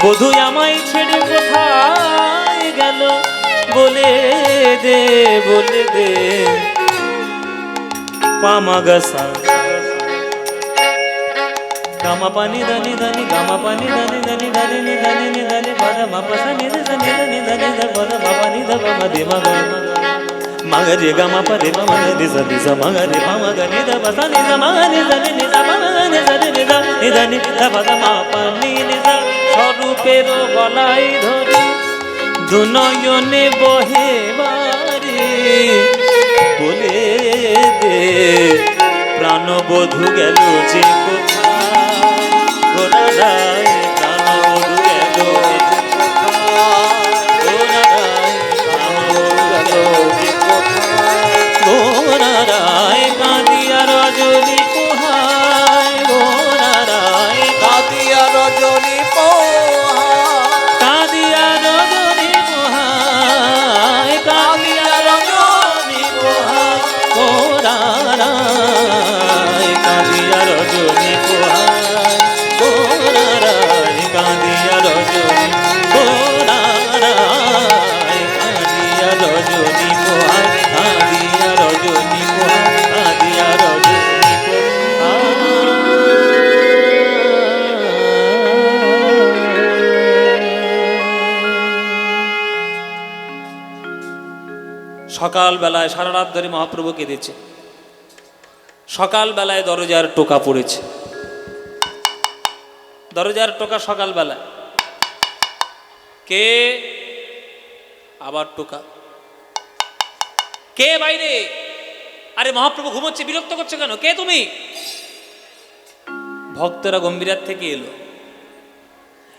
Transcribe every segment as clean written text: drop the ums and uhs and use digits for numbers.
বধূ আমায় ছেড়ে কোথায় গেল বলে দে পামাগাসা গামা পানি ধানি ধানি গামা পানি ধানি ধানি ধানি নি ধানি নি ধানি বাদা মাপাসা নি ধানি ধানি ধানি বাদা বাবা নি ধা বাবা দে মাগা মাগরে গামা পরে বাবা নি ধানি নি মাগরে বাবা নি ধা বাবা নি ধা মাগা নি ধানি নি ধা বাবা নি ধানি নি ধা নি ধানি ধা বাদা মাপা নি নি ধা স্বরূপের গলায় ধরে দুনয়নে বহে বারে বলে দে প্রাণবধূ গেল যে কোথায় প্রাণবধূ গেল গোরারায় কাঁদিয়া রজনী পোহায় গোরারায় কাঁদিয়া রজনী কাঁদিয়া রজনী পোহায় কাঁদিয়া রজনী পোহায় গোরারায় কাঁদিয়া রজনী পোহায় গোরারায় কাঁদিয়া রজনী গোরারায় কাঁদিয়া রজনী পোহায় কাঁদিয়া রজনী পোহায় কাঁদিয়া রজনী সকালবেলায় সারা রাত ধরে মহাপ্রভু কেঁদেছে। সকালবেলায় দরজার টোকা পড়েছে, দরজার টোকা সকালবেলায়। কে? আবার টোকা। কে বাইরে? আরে মহাপ্রভু ঘুমোচ্ছে, বিরক্ত করছে কেন? কে তুমি? ভক্তরা গম্ভীরার থেকে এলো,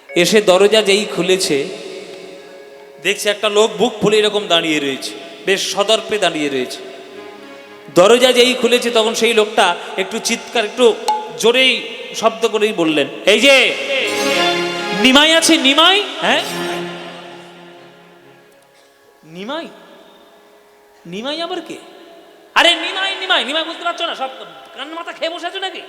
এসে দরজা যেই খুলেছে দেখছে একটা লোক বুক ফুলে এরকম দাঁড়িয়ে রয়েছে, বেশ সদর্পে দাঁড়িয়ে রয়েছে। দরজা যেই খুলেছে তখন সেই লোকটা একটু চিৎকার, একটু জোরেই শব্দ করেই বললেন, এই যে নিমাই আছে, নিমাই। হ্যাঁ, নিমাই? নিমাই আবার কে? আরে নিমাই নিমাই নিমাই বুঝতে পারছো না? সব কান মাথা খেয়ে বসে আছো নাকি?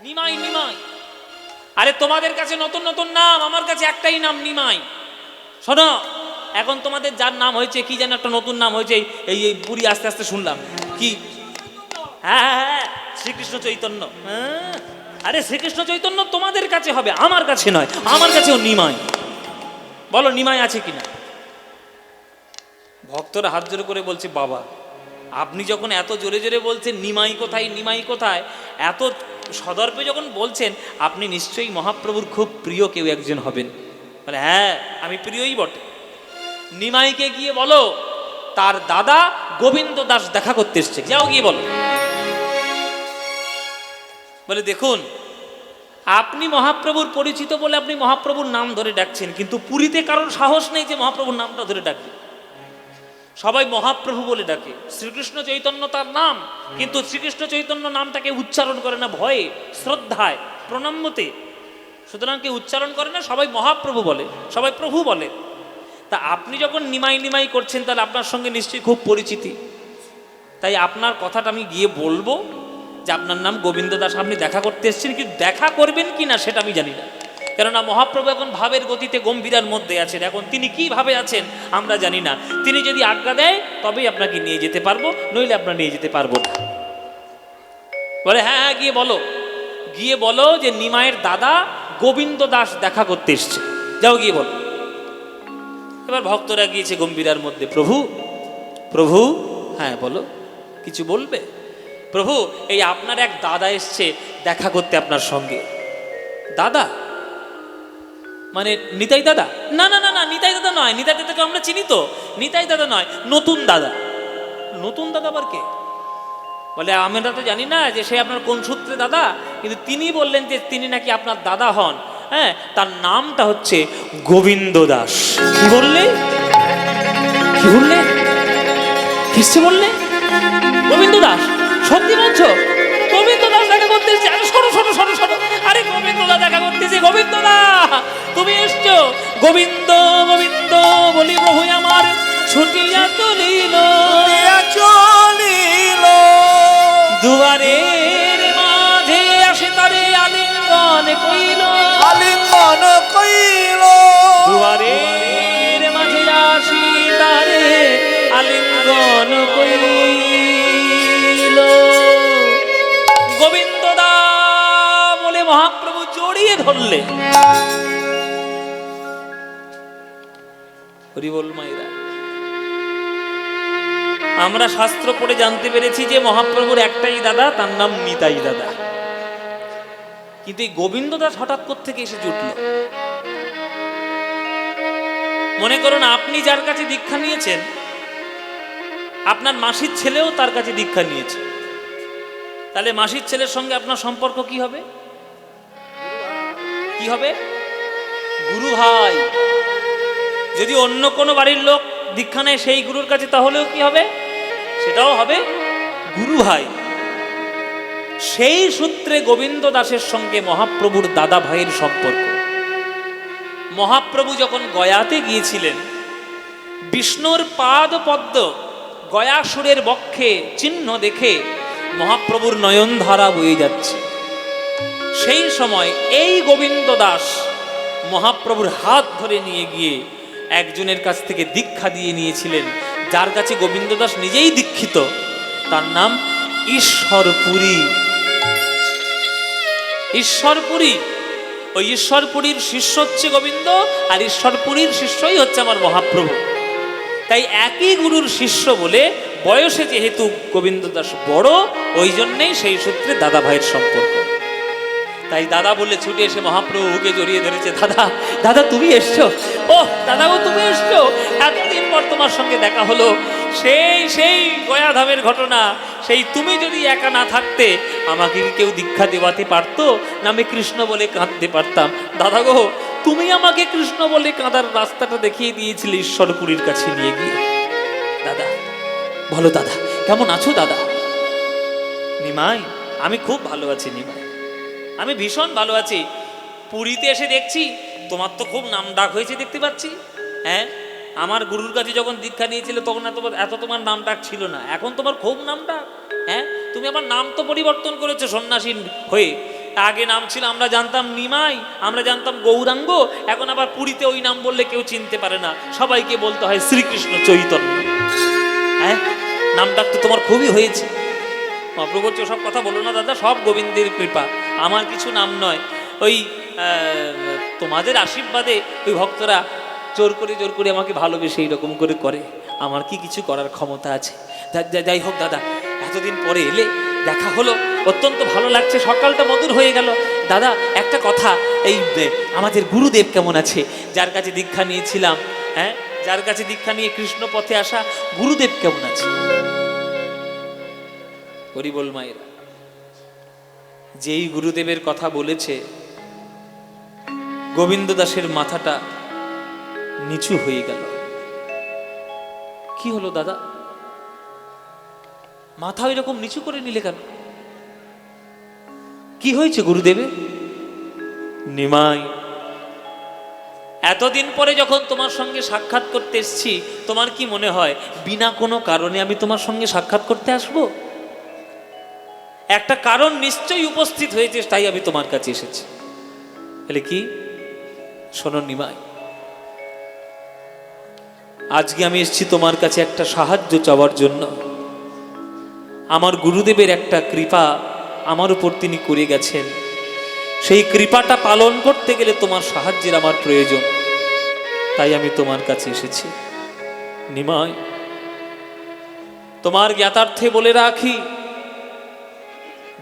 নিমাই নিমাই। আরে তোমাদের কাছে নতুন নতুন নাম, আমার কাছে একটাই নাম, নিমাই। শোনো, এখন তোমাদের যার নাম হয়েছে কি যেন একটা নতুন নাম হয়েছে, এই এই পুরী আস্তে আস্তে শুনলাম কি, হ্যাঁ হ্যাঁ হ্যাঁ, শ্রীকৃষ্ণ চৈতন্য। হ্যাঁ, আরে শ্রীকৃষ্ণ চৈতন্য তোমাদের কাছে হবে, আমার কাছে নয়। আমার কাছেও নিমাই। বলো নিমাই আছে কিনা? ভক্তরা হাত জোরে করে বলছে, বাবা আপনি যখন এত জোরে জোরে বলছেন নিমাই কোথায় নিমাই কোথায়, এত সদর্পে যখন বলছেন, আপনি নিশ্চয়ই মহাপ্রভুর খুব প্রিয় কেউ একজন হবেন। বলে হ্যাঁ, আমি প্রিয়ই বটে। নিমাইকে গিয়ে বলো তার দাদা গোবিন্দ দাস দেখা করতে এসছে, যাও গিয়ে বলো। বলে দেখুন, আপনি মহাপ্রভুর পরিচিত বলে আপনি মহাপ্রভুর নাম ধরে ডাকছেন, কিন্তু পুরীতে কারণ সাহস নেই যে মহাপ্রভুর নামটা ধরে ডাকবে। সবাই মহাপ্রভু বলে ডাকে, শ্রীকৃষ্ণ চৈতন্য তার নাম, কিন্তু শ্রীকৃষ্ণ চৈতন্য নামটাকে উচ্চারণ করে না ভয়ে, শ্রদ্ধায়, প্রণম্যতে। সুতরাং কেউ উচ্চারণ করে না, সবাই মহাপ্রভু বলে, সবাই প্রভু বলে। তা আপনি যখন নিমাই নিমাই করছেন, তাহলে আপনার সঙ্গে নিশ্চয়ই খুব পরিচিতি। তাই আপনার কথাটা আমি গিয়ে বলবো যে আপনার নাম গোবিন্দ দাস, আপনি দেখা করতে এসেছেন, কিন্তু দেখা করবেন কি না সেটা আমি জানি না। কেননা মহাপ্রভু এখন ভাবের গতিতে গম্ভীরার মধ্যে আছেন, এখন তিনি কি ভাবে আছেন আমরা জানি না। তিনি যদি আজ্ঞা দেয় তবেই আপনাকে নিয়ে যেতে পারবো, নইলে আপনার নিয়ে যেতে পারবো না। বলে হ্যাঁ হ্যাঁ, গিয়ে বলো, গিয়ে বলো যে নিমাইয়ের দাদা গোবিন্দ দাস দেখা করতে এসছে, যাও গিয়ে বলো। এবার ভক্তরা গিয়েছে গম্ভীরার মধ্যে, প্রভু প্রভু, হ্যাঁ বলো, কিছু বলবে? প্রভু, এই আপনার এক দাদা এসছে দেখা করতে আপনার সঙ্গে। দাদা মানে নিতাই দাদা? না না না না, নিতাই দাদা নয়, নিতাই দাদাকে আমরা চিনি তো, নিতাই দাদা নয়, নতুন দাদা। নতুন দাদা আবার কে? বলে আমরা তো জানি না যে সে আপনার কোন সূত্রে দাদা, কিন্তু তিনি বললেন যে তিনি নাকি আপনার দাদা হন। হ্যাঁ, তার নামটা হচ্ছে গোবিন্দ দাস। কি বললে? কি বললে? কিসে বললে? গোবিন্দ দাস? সত্যি বলছো? গোবিন্দ দাস দেখা করতে এসেছে? আরে সরো সরো সরো সরো, আরে গোবিন্দ দা দেখা করতেছে, গোবিন্দ দা তুমি এসছো? গোবিন্দ গোবিন্দ বলি প্রভু আমার ছুটিয়া চলিল, চলিল দুয়ারের মাঝে আসে তারে কইল, আলিঙ্গন কইল, দুয়ারের মাঝে আসি তারে আলিঙ্গন কইল। গোবিন্দ দা বলে মহাপ্রভু জড়িয়ে ধরলে। হরি বল মায়েরা, আমরা শাস্ত্র পড়ে জানতে পেরেছি যে মহাপ্রভুর একটাই দাদা, তার নাম নিতাই দাদা। কিন্তু এই গোবিন্দ দাস হঠাৎ কোত্থেকে এসে জুটল? মনে করুন আপনি যার কাছে দীক্ষা নিয়েছেন, আপনার মাসির ছেলেও তার কাছে দীক্ষা নিয়েছে, তাহলে মাসির ছেলের সঙ্গে আপনার সম্পর্ক কি হবে? কি হবে? গুরু ভাই। যদি অন্য কোনো বাড়ির লোক দীক্ষা নেয় সেই গুরুর কাছে, তাহলেও কি হবে? সেটাও হবে গুরু ভাই। সেই সূত্রে গোবিন্দ দাসের সঙ্গে মহাপ্রভুর দাদা ভাইয়ের সম্পর্ক। মহাপ্রভু যখন গয়াতে গিয়েছিলেন, বিষ্ণুর পাদ পদ্ম গয়াসুরের বক্ষে চিহ্ন দেখে মহাপ্রভুর নয়নধারা বয়ে যাচ্ছে। সেই সময় এই গোবিন্দ দাস মহাপ্রভুর হাত ধরে নিয়ে গিয়ে একজনের কাছ থেকে দীক্ষা দিয়ে নিয়েছিলেন, যার কাছে গোবিন্দ দাস নিজেই দীক্ষিত। তার নাম ঈশ্বরপুরী। ঈশ্বরপুরী, ওই ঈশ্বরপুরীর শিষ্য হচ্ছে গোবিন্দ, আর ঈশ্বরপুরীর শিষ্যই হচ্ছে আমার মহাপ্রভু। তাই একই গুরুর শিষ্য বলে বয়সে যেহেতু গোবিন্দ দাস বড়, ওই জন্যেই সেই সূত্রে দাদা ভাইয়ের সম্পর্ক। তাই দাদা বলে ছুটে এসে মহাপ্রভুকে জড়িয়ে ধরেছে। দাদা, দাদা তুমি এসছো? ও দাদা গো তুমি এসছো, এতদিন পর তোমার সঙ্গে দেখা হলো। সেই গয়াধামের ঘটনা। সেই তুমি যদি একা না থাকতে আমাকে কি কেউ দীক্ষা দেওয়াতে পারতো, না আমি কৃষ্ণ বলে কাঁদতে পারতাম? দাদা গো, তুমি আমাকে কৃষ্ণ বলে কাঁদার রাস্তাটা দেখিয়ে দিয়েছিলে ঈশ্বরপুরীর কাছে নিয়ে গিয়ে। দাদা বলো, দাদা কেমন আছো? দাদা, নিমাই আমি খুব ভালো আছি। নিমাই আমি ভীষণ ভালো আছি। পুরীতে এসে দেখছি তোমার তো খুব নাম ডাক হয়েছে দেখতে পাচ্ছি। হ্যাঁ, আমার গুরুর কাছে যখন দীক্ষা নিয়েছিল তখন এত তোমার নাম ডাক ছিল না, এখন তোমার খুব নাম ডাক। হ্যাঁ, তুমি আমার নাম তো পরিবর্তন করেছো সন্ন্যাসী হয়ে। আগে নাম ছিল, আমরা জানতাম নিমাই, আমরা জানতাম গৌরাঙ্গ। এখন আবার পুরীতে ওই নাম বললে কেউ চিনতে পারে না, সবাইকে বলতে হয় শ্রীকৃষ্ণ চৈতন্য। হ্যাঁ, নাম ডাক তো তোমার খুবই হয়েছে। মহাপ্রভু বলছে সব কথা বলো না দাদা, সব গোবিন্দের কৃপা, আমার কিছু নাম নয়। ওই তোমাদের আশীর্বাদে ওই ভক্তরা জোর করে আমাকে ভালোবেসে এইরকম করে। আমার কি কিছু করার ক্ষমতা আছে? যাই হোক দাদা, এতদিন পরে এলে, দেখা হলো, অত্যন্ত ভালো লাগছে, সকালটা মধুর হয়ে গেল। দাদা একটা কথা, এই আমাদের গুরুদেব কেমন আছে? যার কাছে দীক্ষা নিয়েছিলাম, হ্যাঁ, যার কাছে দীক্ষা নিয়ে কৃষ্ণ পথে আসা গুরুদেব কেমন আছে? হরি বল মায়েরা, যেই গুরুদেবের কথা বলেছে গোবিন্দ দাসের মাথাটা নিচু হয়ে গেল। কি হলো দাদা, মাথা এরকম নিচু করে নিলে কেন? কি হয়েছে গুরুদেবে? নিমাই, এতদিন পরে যখন তোমার সঙ্গে সাক্ষাৎ করতে এসেছি, তোমার কি মনে হয় বিনা কোনো কারণে আমি তোমার সঙ্গে সাক্ষাৎ করতে আসবো? একটা কারণ নিশ্চয়ই উপস্থিত হয়েছে, তাই আমি তোমার কাছে এসেছি। বলে কি? শোনো নিমাই, আজকে আমি এসেছি তোমার কাছে একটা সাহায্য চাওয়ার জন্য। আমার গুরুদেবের একটা কৃপা আমার উপর তিনি করে গেছেন, সেই কৃপাটা পালন করতে গেলে তোমার সাহায্যের আমার প্রয়োজন, তাই আমি তোমার কাছে এসেছি। নিমাই, তোমার জ্ঞাতার্থে বলে রাখি,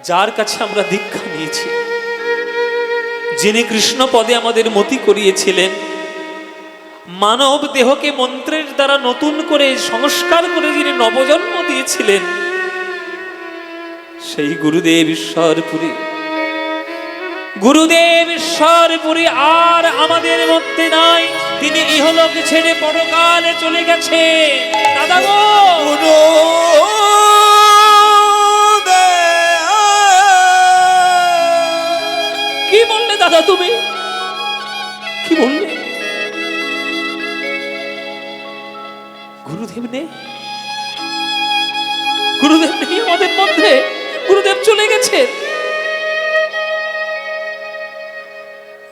যার কাছে আমরা দীক্ষা নিয়েছি, যিনি কৃষ্ণ পদে আমাদের মতি করিয়েছিলেন, মানব দেহকে মন্ত্রের দ্বারা নতুন করে সংস্কার করে যিনি নবজন্ম দিয়েছিলেন, সেই গুরুদেব ঈশ্বরপুরী। গুরুদেব ঈশ্বরপুরী আর আমাদের মধ্যে নাই, তিনি ইহলোক ছেড়ে পরকালে চলে গেছে। দাদা গো, কি বললে দাদা? তুমি কি বললে? গুরুদেব নেই, গুরুদেব নেই আমাদের মধ্যে, গুরুদেব চলে গেছে।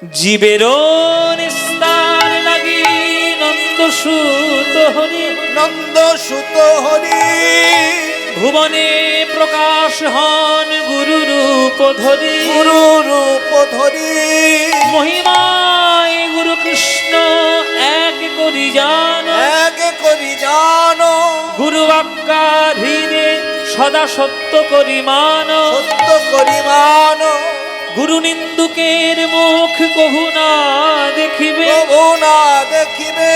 জীবেরও নিস্তার লাগি নন্দ সুত হরি, নন্দ সুত হরি ভুবনে প্রকাশ হন গুরু রূপ ধরি, গুরু রূপ ধরি মহিমায় গুরু কৃষ্ণ এক করি জান, এক করি জানো গুরু আজ্ঞাধীনে সদা সত্য করি মান, সত্য করি মানো গুরু নিন্দুকের মুখ কভু না দেখিবে, প্রভু না দেখিবে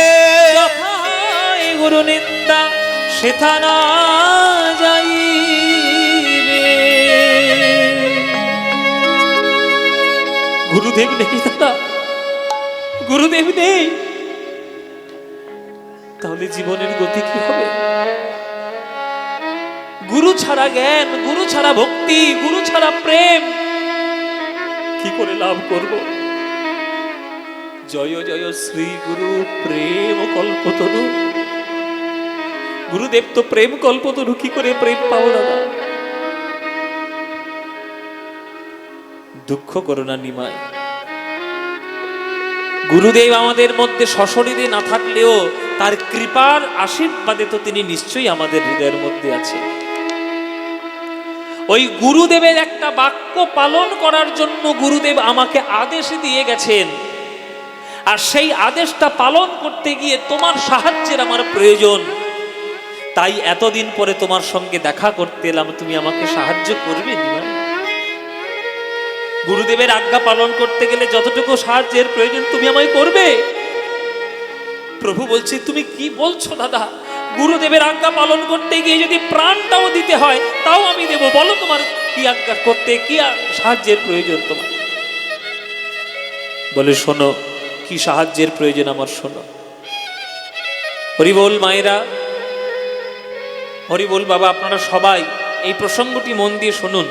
যথায় গুরু নিন্দা সেথা না যাইবে। গুরুদেব নেই দাদা, গুরুদেব নেই, তাহলে জীবনের গতি কি হবে? গুরু ছাড়া জ্ঞান, গুরু ছাড়া ভক্তি, গুরু ছাড়া প্রেম কি করে লাভ করব? জয় জয় শ্রী গুরু প্রেম কল্পতরু। গুরুদেব তো প্রেম কল্পতরু, কি করে প্রেম পাবো দাদা? দুঃখ করোনা নিমায়, গুরুদেব আমাদের মধ্যে সশরীরে না থাকলেও তার কৃপার আশীর্বাদে তো তিনি নিশ্চয়ই আমাদের হৃদয়ের মধ্যে আছে। ওই গুরুদেবের একটা বাক্য পালন করার জন্য গুরুদেব আমাকে আদেশ দিয়ে গেছেন, আর সেই আদেশটা পালন করতে গিয়ে তোমার সাহায্যের আমার প্রয়োজন। তাই এতদিন পরে তোমার সঙ্গে দেখা করতে এলাম, তুমি আমাকে সাহায্য করবে নিমাই? গুরুদেবের আজ্ঞা পালন করতে গেলে যতটুকু সাহায্যের প্রয়োজন তুমি আমায় করবে। প্রভু বলছে, তুমি কি বলছো দাদা? গুরুদেবের আজ্ঞা পালন করতে গিয়ে যদি প্রাণটাও দিতে হয় তাও আমি দেব। বলো তোমার কি আজ্ঞা করতে, কি সাহায্যের প্রয়োজন তোমার? বলে, শোনো কি সাহায্যের প্রয়োজন আমার, শোনো। হরিবোল মায়েরা, হরিবোল বাবা, আপনারা সবাই এই প্রসঙ্গটি মন দিয়ে শুনুন,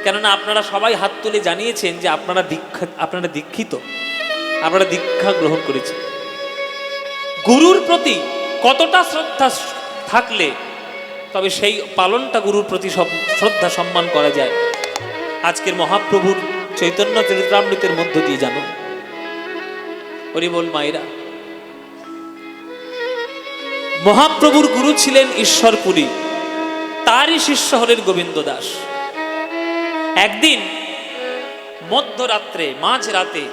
কেননা আপনারা সবাই হাত তুলে জানিয়েছেন যে আপনারা দীক্ষিত, আপনারা দীক্ষা গ্রহণ করেছেন। গুরুর প্রতি কতটা শ্রদ্ধা থাকলে তবে সেই পালনটা গুরুর প্রতি শ্রদ্ধা সম্মান করা যায়, আজকের মহাপ্রভুর চৈতন্য চরিতামৃতের মধ্য দিয়ে জানুন। হরিবোল মায়েরা, মহাপ্রভুর গুরু ছিলেন ঈশ্বরপুরী, তারই শিষ্য হলেন গোবিন্দ দাস। একদিন মধ্যরাত্রে, মাঝরাতে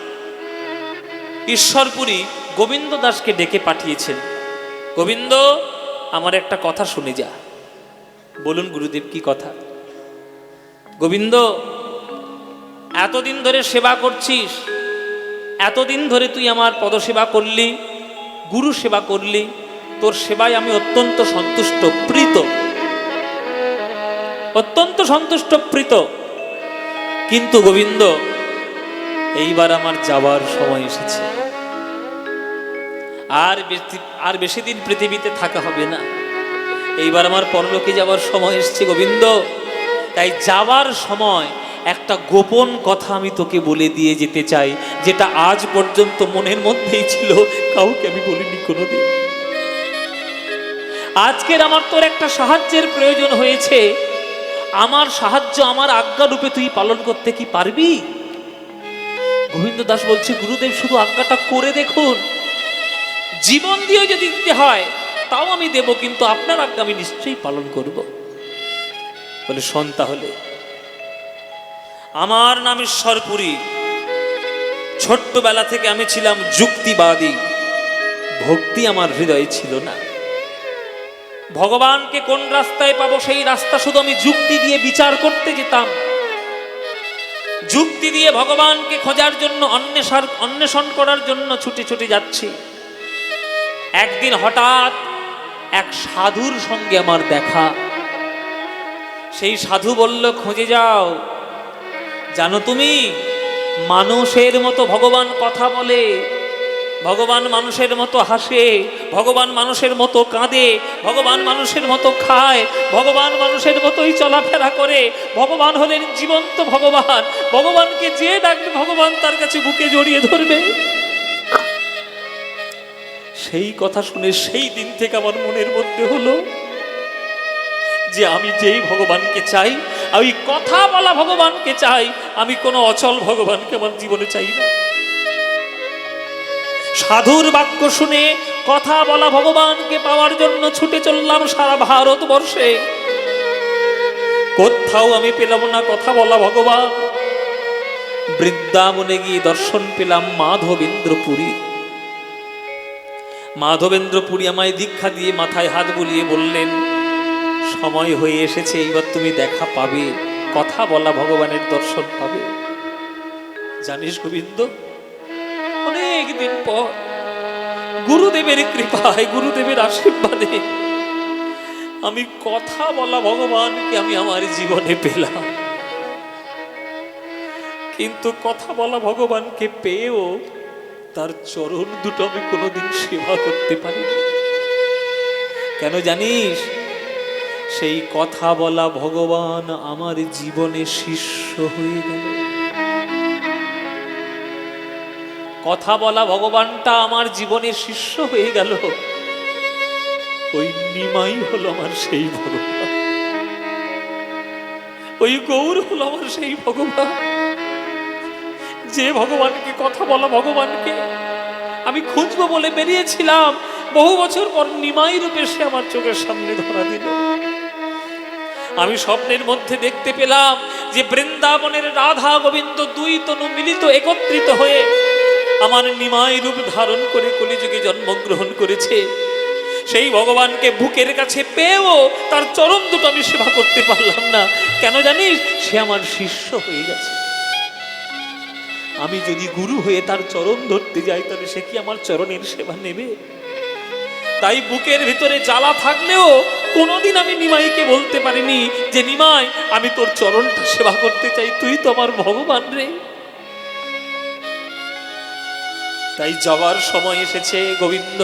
ঈশ্বরপুরী গোবিন্দ দাসকে ডেকে পাঠিয়েছেন, গোবিন্দ আমার একটা কথা শুনে যা। বলুন গুরুদেব, কি কথা? গোবিন্দ, এতদিন ধরে সেবা করছিস, এতদিন ধরে তুই আমার পদসেবা করলি, গুরু সেবা করলি, তোর সেবায় আমি অত্যন্ত সন্তুষ্ট, প্রীত, অত্যন্ত সন্তুষ্ট, প্রীত। কিন্তু গোবিন্দ, এইবার আমার যাবার সময় এসেছে, আর বেশি দিন পৃথিবীতে থাকা হবে না, এইবার আমার পরলোকে যাবার সময় এসেছে গোবিন্দ। তাই যাবার সময় একটা গোপন কথা আমি তোকে বলে দিয়ে যেতে চাই, যেটা আজ পর্যন্ত মনের মধ্যেই ছিল, কাউকে আমি বলিনি কোনোদিন। আজকের আমার তোর একটা সাহায্যের প্রয়োজন হয়েছে, আমার সাহায্য আমার আজ্ঞা রূপে তুই পালন করতে কি পারবি? গোবিন্দ দাস বলছে, গুরুদেব শুধু আজ্ঞাটা করে দেখুন, জীবন দিয়ে যদি দিতে হয় তাও আমি দেব, কিন্তু আপনার আজ্ঞা আমি নিশ্চয়ই পালন করব। বলে, শোন তাহলে, আমার নাম ঈশ্বরপুরী, ছোট্টবেলা থেকে আমি ছিলাম যুক্তিবাদী, ভক্তি আমার হৃদয়ে ছিল না। ভগবানকে কোন রাস্তায় পাবো সেই রাস্তা শুধু আমি যুক্তি দিয়ে বিচার করতে যেতাম, যুক্তি দিয়ে ভগবানকে খোঁজার জন্য, অন্বেষণ করার জন্য ছুটে ছুটে যাচ্ছি। একদিন হঠাৎ এক সাধুর সঙ্গে আমার দেখা। সেই সাধু বলল, খুঁজে যাও, জানো তুমি মানুষের মতো ভগবান কথা বলে, ভগবান মানুষের মতো হাসে, ভগবান মানুষের মতো কাঁদে, ভগবান মানুষের মতো খায়, ভগবান মানুষের মতোই চলাফেরা করে, ভগবান হলেন জীবন্ত ভগবান, ভগবানকে যে ডাকবে ভগবান তার কাছে বুকে জড়িয়ে ধরবে। সেই কথা শুনে সেই দিন থেকে আমার মনের মধ্যে হলো যে আমি যেই ভগবানকে চাই, আমি কথা বলা ভগবানকে চাই, আমি কোনো অচল ভগবানকে আমার জীবনে চাই না। সাধুর বাক্য শুনে কথা বলা ভগবানকে পাওয়ার জন্য ছুটে চললাম সারা ভারতবর্ষে। কোথাও আমি পেলাম না কথা বলা ভগবান। বৃন্দাবনে গিয়ে দর্শন পেলাম মাধবেন্দ্রপুরী। মাধবেন্দ্রপুরী আমায় দীক্ষা দিয়ে মাথায় হাত বুলিয়ে বললেন, সময় হয়ে এসেছে, এইবার তুমি দেখা পাবে, কথা বলা ভগবানের দর্শন পাবে। জানিস গোবিন্দ, অনেক দিন পর গুরুদেবের কৃপায়, গুরুদেবের আশীর্বাদে আমি কথা বলা ভগবানকে আমি আমার জীবনে পেলাম। কিন্তু কথা বলা ভগবানকে পেয়েও তার চরণ দুটো আমি কোনোদিন সেবা করতে পারিনি। কেন জানিস? সেই কথা বলা ভগবান আমার জীবনে শিষ্য হয়ে গেল। কথা বলা ভগবানটা আমার জীবনে শিষ্য হয়ে গেল। ওই নিমাই হলো আমার সেই ভগবান, ওই গৌর হলো আমার সেই ভগবান, যে ভগবানকে, কথা বলা ভগবানকে আমি খুঁজবো বলে বেরিয়েছিলাম। বহু বছর পর নিমাই রূপে সে আমার চোখের সামনে ধরা দিল। আমি স্বপ্নের মধ্যে দেখতে পেলাম যে বৃন্দাবনের রাধা গোবিন্দ দুই তনু মিলিত, একত্রিত হয়ে আমার নিমাই রূপ ধারণ করে কলিযুগে জন্মগ্রহণ করেছে। সেই ভগবানকে বুকের কাছে পেয়েও তার চরণ দুটো আমি সেবা করতে পারলাম না। কেন জানিস? সে আমার শিষ্য হয়ে গেছে। আমি যদি গুরু হয়ে তার চরণ ধরতে যাই, তাহলে সে কি আমার চরণের সেবা নেবে? তাই বুকের ভিতরে জ্বালা থাকলেও কোনোদিন আমি নিমাইকে বলতে পারিনি যে নিমাই, আমি তোর চরণটা সেবা করতে চাই, তুই তো আমার ভগবান রে। তাই যাওয়ার সময় এসেছে গোবিন্দ।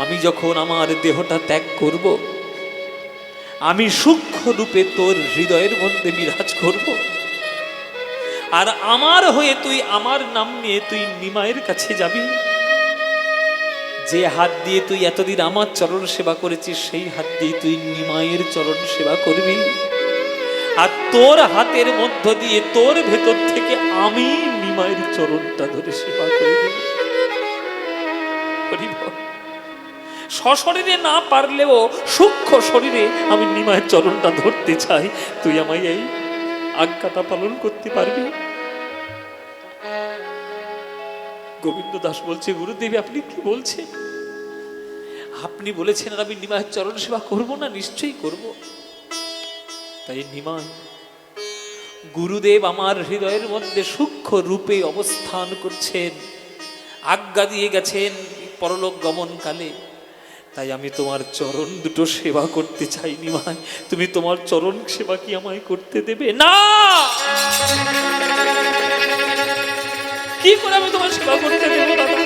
আমি যখন আমার দেহটা ত্যাগ করব, আমি সূক্ষ্ম রূপে তোর হৃদয়ের মধ্যে বিরাজ করব। আর আমার হয়ে তুই আমার নাম নিয়ে তুই নিমাইয়ের কাছে যাবি। যে হাত দিয়ে তুই এতদিন আমার চরণ সেবা করেছিস, সেই হাত দিয়ে তুই নিমাইয়ের চরণ সেবা করবি। আর তোর হাতের মধ্য দিয়ে, তোর ভেতর থেকে আমি নিমাইয়ের চরণটা ধরে সেবা করে দেব। সশরীরে না পারলেও সূক্ষ্ম শরীরে আমি নিমাইয়ের চরণটা ধরতে চাই। তুই আমায় এই আজ্ঞাটা পালন করতে পারবি? গোবিন্দ দাস বলছে, গুরুদেব আপনি কি বলছেন? আপনি বলেছেন আর আমি নিমাইয়ের চরণ সেবা করব না? নিশ্চয়ই করব। তাই নিমাই, গুরুদেব আমার হৃদয়ের মধ্যে সূক্ষ্ম রূপে অবস্থান করছেন, আজ্ঞা দিয়ে গেছেন পরলোক গমনকালে। তাই আমি তোমার চরণ দুটো সেবা করতে চাই। নিমাই, তুমি তোমার চরণ সেবা কি আমায় করতে দেবে? না, কি করে আমি তোমার সেবা করতে দেব দাদা?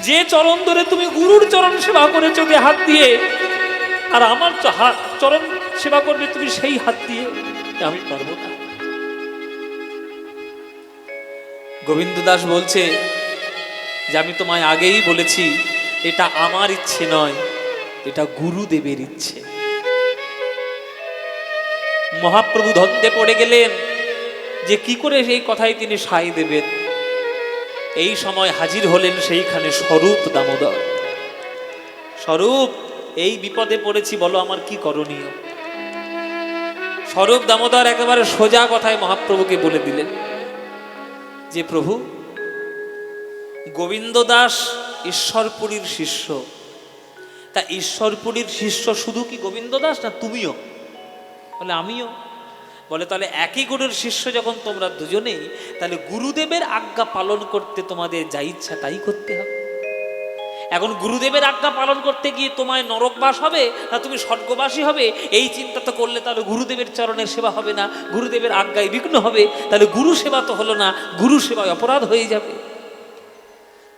যে চরণ ধরে তুমি গুরুর চরণ সেবা করেছো যে হাত দিয়ে, আর আমার চরণ সেবা করবে তুমি সেই হাত দিয়ে, আমি পারবো না। গোবিন্দ দাস বলছে যে আমি তোমায় আগেই বলেছি, এটা আমার ইচ্ছে নয়, এটা গুরুদেবের ইচ্ছে। মহাপ্রভু ধন্দে পড়ে গেলেন যে কি করে সেই কথাই তিনি সায় দেবেন। এই সময় হাজির হলেন সেইখানে স্বরূপ দামোদর। স্বরূপ, এই বিপদে পড়েছি, বলো আমার কি করণীয়? স্বরূপ দামোদর একেবারে সোজা কথায় মহাপ্রভুকে বলে দিলেন যে প্রভু, গোবিন্দ দাস ঈশ্বরপুরীর শিষ্য। তা ঈশ্বরপুরীর শিষ্য শুধু কি গোবিন্দ দাস, না তুমিও? বলে আমিও। বলে তাহলে একই গুরুর শিষ্য যখন তোমরা দুজনেই, তাহলে গুরুদেবের আজ্ঞা পালন করতে তোমাদের যা ইচ্ছা তাই করতে হবে। এখন গুরুদেবের আজ্ঞা পালন করতে গিয়ে তোমায় নরকবাস হবে না তুমি স্বর্গবাসী হবে, এই চিন্তা তো করলে তাহলে গুরুদেবের চরণের সেবা হবে না, গুরুদেবের আজ্ঞায় বিঘ্ন হবে, তাহলে গুরু সেবা তো হলো না, গুরু সেবায় অপরাধ হয়ে যাবে।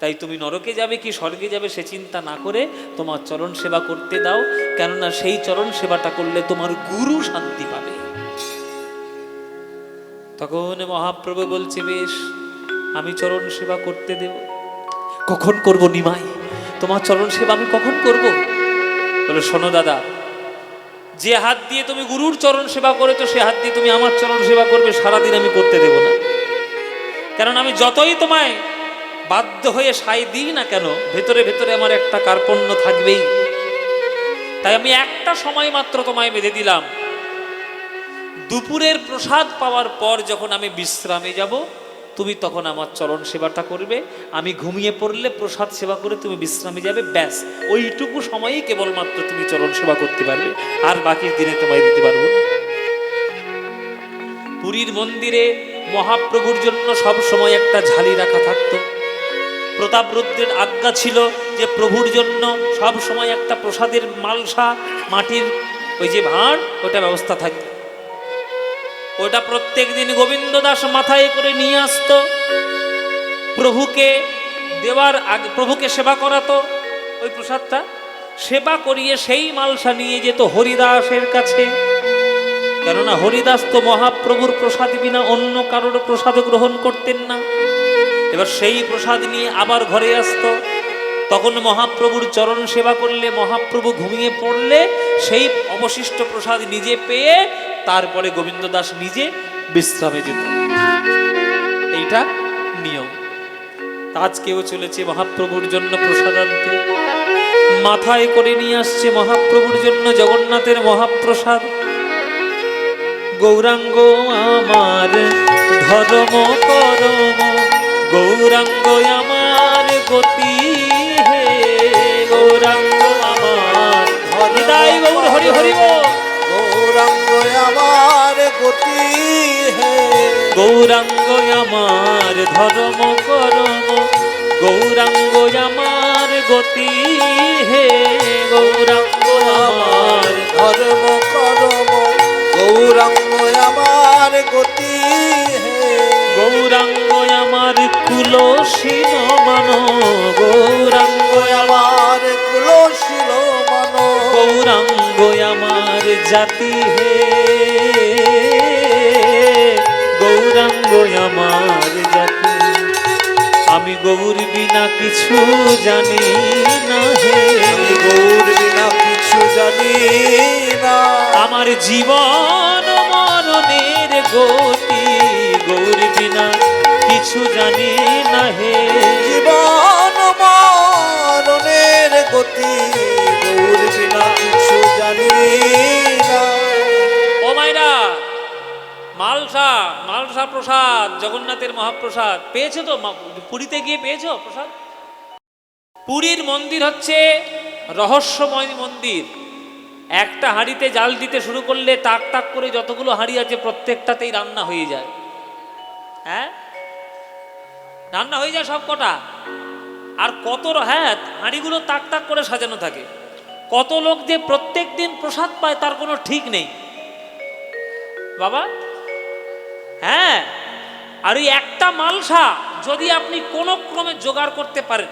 তাই তুমি নরকে যাবে কি স্বর্গে যাবে সে চিন্তা না করে তোমার চরণ সেবা করতে দাও, কেননা সেই চরণ সেবাটা করলে তোমার গুরু শান্তি পাবে। তখন মহাপ্রভু বলছে, বেশ, আমি চরণ সেবা করতে দেব। কখন করব নিমাই? তোমার চরণ সেবা আমি কখন করব? বলে শোনো দাদা, যে হাত দিয়ে তুমি গুরুর চরণ সেবা করেছো সে হাত দিয়ে তুমি আমার চরণ সেবা করবে, সারাদিন আমি করতে দেব না। কারণ আমি যতই তোমায় বাধ্য হয়ে সাই দিই না কেন, ভেতরে ভেতরে আমার একটা কার্পণ্য থাকবেই। তাই আমি একটা সময় মাত্র তোমায় বেঁধে দিলাম, দুপুরের প্রসাদ পাওয়ার পর যখন আমি বিশ্রামে যাব, তুমি তখন আমার চরণ সেবাটা করবে। আমি ঘুমিয়ে পড়লে প্রসাদ সেবা করে তুমি বিশ্রামে যাবে, ব্যাস ওইটুকু সময়ই কেবলমাত্র তুমি চরণ সেবা করতে পারবে, আর বাকি দিনে তোমায় দিতে পারবো না। পুরীর মন্দিরে মহাপ্রভুর জন্য সব সময় একটা ঝালি রাখা থাকতো। প্রতাপরুদ্রের আজ্ঞা ছিল যে প্রভুর জন্য সব সময় একটা প্রসাদের মালসা, মাটির ওই যে ভাঁড়, ওটা ব্যবস্থা থাকতো। ওটা প্রত্যেক দিন গোবিন্দ দাস মাথায় করে নিয়ে আসতো, প্রভুকে দেওয়ার আগে প্রভুকে সেবা করাতো। ওই প্রসাদটা সেবা করিয়ে সেই মালসা নিয়ে যেত হরিদাসের কাছে, কেননা হরিদাস তো মহাপ্রভুর প্রসাদ বিনা অন্য কারোর প্রসাদ গ্রহণ করতেন না। এবার সেই প্রসাদ নিয়ে আবার ঘরে আসতো। তখন মহাপ্রভুর চরণ সেবা করলে, মহাপ্রভু ঘুমিয়ে পড়লে সেই অবশিষ্ট প্রসাদ নিজে পেয়ে তারপরে গোবিন্দ দাস নিজে বিশ্রামে যেত। এইটা নিয়ম। আজকেও চলেছে মহাপ্রভুর জন্য প্রসাদ আনতে, মাথায় করে নিয়ে আসছে মহাপ্রভুর জন্য জগন্নাথের মহাপ্রসাদ। গৌরাঙ্গ আমার ধর্ম করম, গৌরাঙ্গ আমার গতি হে, গৌরাঙ্গ আমার হরিদাই গৌর হরি হরি বল। গৌরাঙ্গ আমার গতি হে, গৌরাঙ্গ আমার ধর্ম করম, গৌরাঙ্গ আমার গতি হে, গৌরাঙ্গ আমার ধর্ম করম, গৌরাঙ্গ আমার গতি হে, গৌরাঙ্গ আমার কুলসীন মান, গৌরাঙ্গ আমার কুলশীল মন, গৌরাঙ্গ আমার জাতি হে, গৌরাঙ্গ আমার জাতি। আমি গৌর বিনা কিছু জানি না হে, আমি গৌর বিনা কিছু জানি না, আমার জীবন মরণের গতি গৌর বিনা কিছু জানি না হে। জীবন মরণের গতি গৌর বিনা কিছু জানি না। ও মাইরা, মালসা মালসা প্রসাদ, জগন্নাথের মহাপ্রসাদ পেয়েছো তো? পুরীতে গিয়ে পেয়েছো প্রসাদ? পুরীর মন্দির হচ্ছে রহস্যময় মন্দির। একটা হাঁড়িতে জাল দিতে শুরু করলে তাক তাক করে যতগুলো হাঁড়ি আছে প্রত্যেকটাতেই রান্না হয়ে যায়। হ্যাঁ, রান্না হয়ে যায় সব কটা। আর কত হ্যাঁ, হাঁড়িগুলো তাক তাক করে সাজানো থাকে। কত লোক যে প্রত্যেক দিন প্রসাদ পায় তার কোনো ঠিক নেই বাবা। হ্যাঁ, আর ওই একটা মালসা যদি আপনি কোনো ক্রমে জোগাড় করতে পারেন,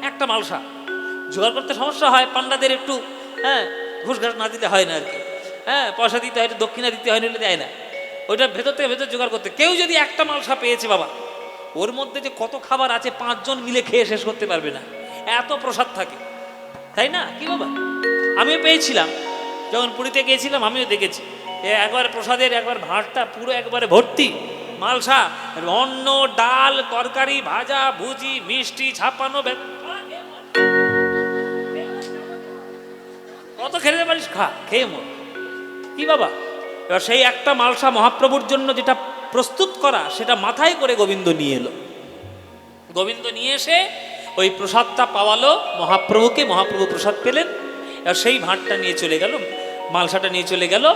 একটা মালসা জোগাড় করতে সমস্যা হয়, পান্ডাদের একটু হ্যাঁ ঘুষ ঘাস না দিতে হয় না আর কি, হ্যাঁ পয়সা দিতে হয়, দক্ষিণা দিতে হয়, নিলে দেয় না। ওইটা ভেতর থেকে ভেতর জোগাড় করতে, কেউ যদি একটা মালসা পেয়েছে বাবা, ওর মধ্যে যে কত খাবার আছে 5 জন মিলে খেয়ে শেষ করতে পারবে না, এত প্রসাদ থাকে, তাই না কি বাবা? আমিও পেয়েছিলাম যখন পুরীতে গিয়েছিলাম, আমিও দেখেছি একবার প্রসাদের একবার ভাঁড়টা পুরো একবারে ভর্তি মালসা, অন্ন ডাল তরকারি ভাজা ভুজি মিষ্টি ছাপানো, কত খেতে পারিস খা, খেয়ে মর কি বাবা। এবার সেই একটা মালসা মহাপ্রভুর জন্য যেটা প্রস্তুত করা, সেটা মাথায় করে গোবিন্দ নিয়ে এলো। গোবিন্দ নিয়ে এসে ওই প্রসাদটা পাওয়ালো মহাপ্রভুকে, মহাপ্রভু প্রসাদ পেলেন। আর সেই ভাঁড়টা নিয়ে চলে গেল, মালসাটা নিয়ে চলে গেল